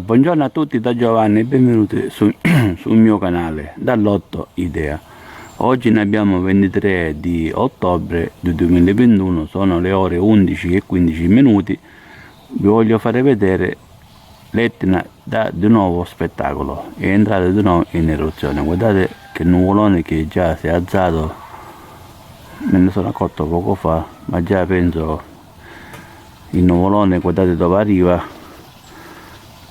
Buongiorno a tutti da Giovanni e benvenuti sul mio canale dall'Otto Idea. Oggi ne abbiamo 23 di ottobre del 2021, sono le ore 11 e 15 minuti. Vi voglio fare vedere l'Etna da di nuovo spettacolo, è entrato di nuovo in eruzione. Guardate che nuvolone che già si è alzato, me ne sono accorto poco fa, ma già penso il nuvolone, guardate dove arriva.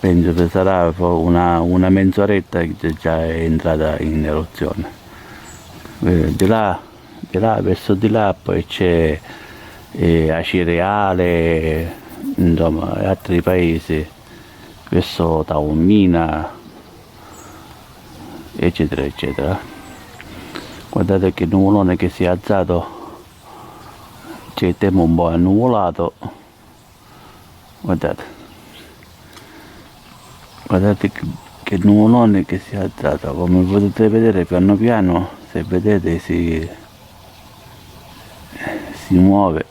Penso che sarà una mezz'oretta che già è entrata in eruzione. Di là, verso di là poi c'è Acireale, insomma altri paesi, verso Taormina, eccetera eccetera. Guardate che nuvolone che si è alzato, c'è il tempo un po' annuvolato, guardate che nuvolone che si è alzato, come potete vedere piano piano, se vedete si muove.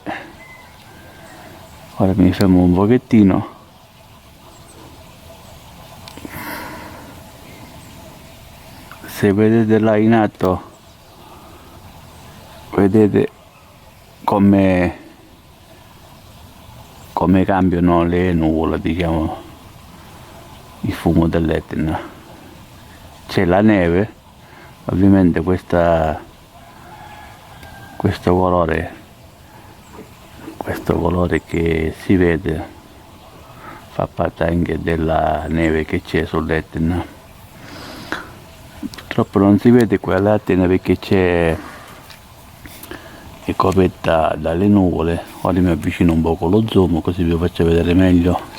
Ora mi fermo un pochettino. Se vedete là in alto, vedete come cambiano le nuvole, diciamo, il fumo dell'Etna. C'è la neve, ovviamente questo colore che si vede fa parte anche della neve che c'è sull'Etna. Purtroppo non si vede quella neve che è coperta dalle nuvole. Ora mi avvicino un po' con lo zoom così vi faccio vedere meglio.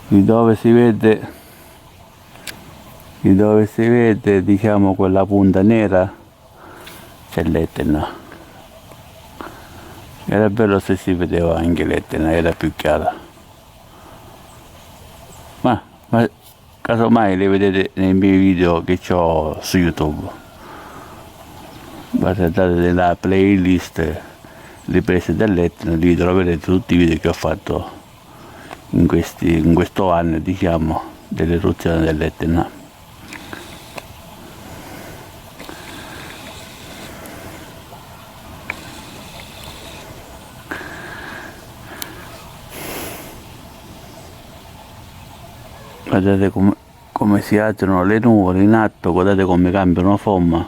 Di dove si vede diciamo quella punta nera c'è l'Etna. Era bello se si vedeva anche l'Etna, era più chiara, ma casomai le vedete nei miei video che ho su YouTube. Guardate nella playlist riprese dall'Etna, lì troverete tutti i video che ho fatto in questo anno, diciamo, dell'eruzione dell'Etna. Guardate come si alzano le nuvole in atto, guardate come cambiano forma,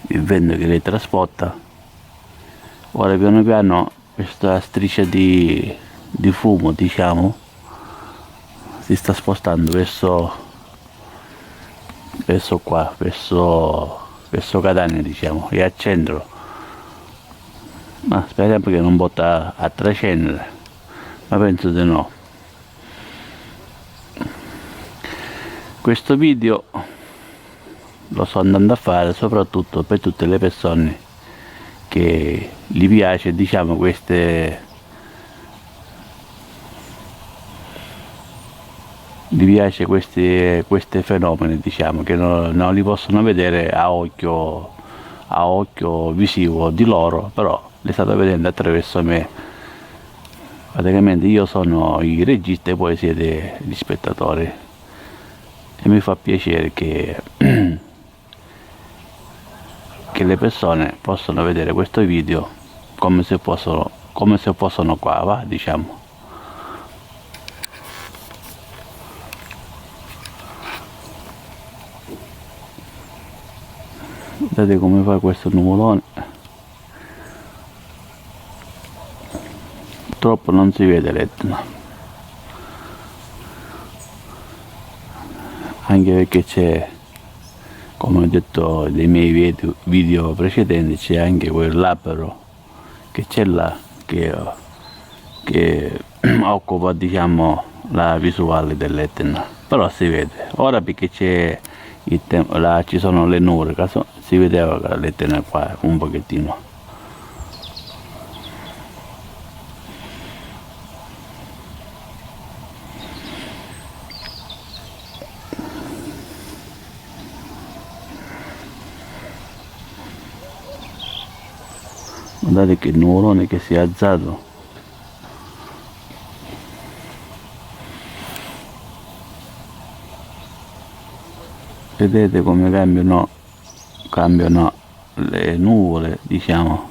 il vento che le trasporta. Ora piano piano questa striscia di fumo, diciamo, si sta spostando verso qua, verso Catania, diciamo, e al centro, ma speriamo che non botta a 300, ma penso di no. Questo video lo sto andando a fare soprattutto per tutte le persone che gli piace, diciamo, questi fenomeni, diciamo, che non li possono vedere a occhio visivo di loro, però li state vedendo attraverso me. Praticamente io sono il regista e voi siete gli spettatori, e mi fa piacere che le persone possano vedere questo video come se fossero qua, va, diciamo. Guardate come fa questo nuvolone, purtroppo non si vede l'Etna, anche perché c'è, come ho detto nei miei video precedenti, c'è anche quell'albero che c'è là che occupa, diciamo, la visuale dell'Etna, però si vede. Ora perché c'è là ci sono le nuvole, caso si vedeva l'Etna qua un pochettino. Guardate che nuvolone che si è alzato. Vedete come cambiano le nuvole, diciamo.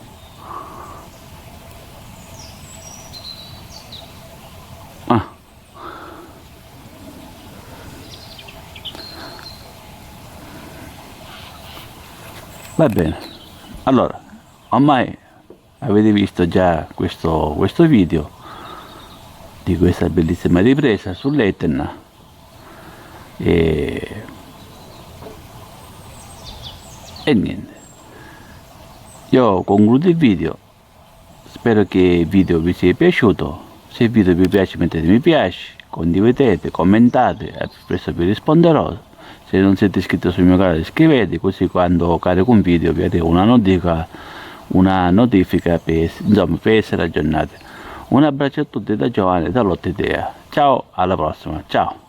Va bene, allora, ormai avete visto già questo video di questa bellissima ripresa sull'Etna e niente, io concludo il video, spero che il video vi sia piaciuto. Se il video vi piace mettete mi piace, condividete, commentate, presto vi risponderò. Se non siete iscritti sul mio canale iscrivetevi, così quando carico un video vi arriva una notifica per, insomma, per essere aggiornati. Un abbraccio a tutti da Giovanni da Lotte Idea. Ciao, alla prossima, ciao!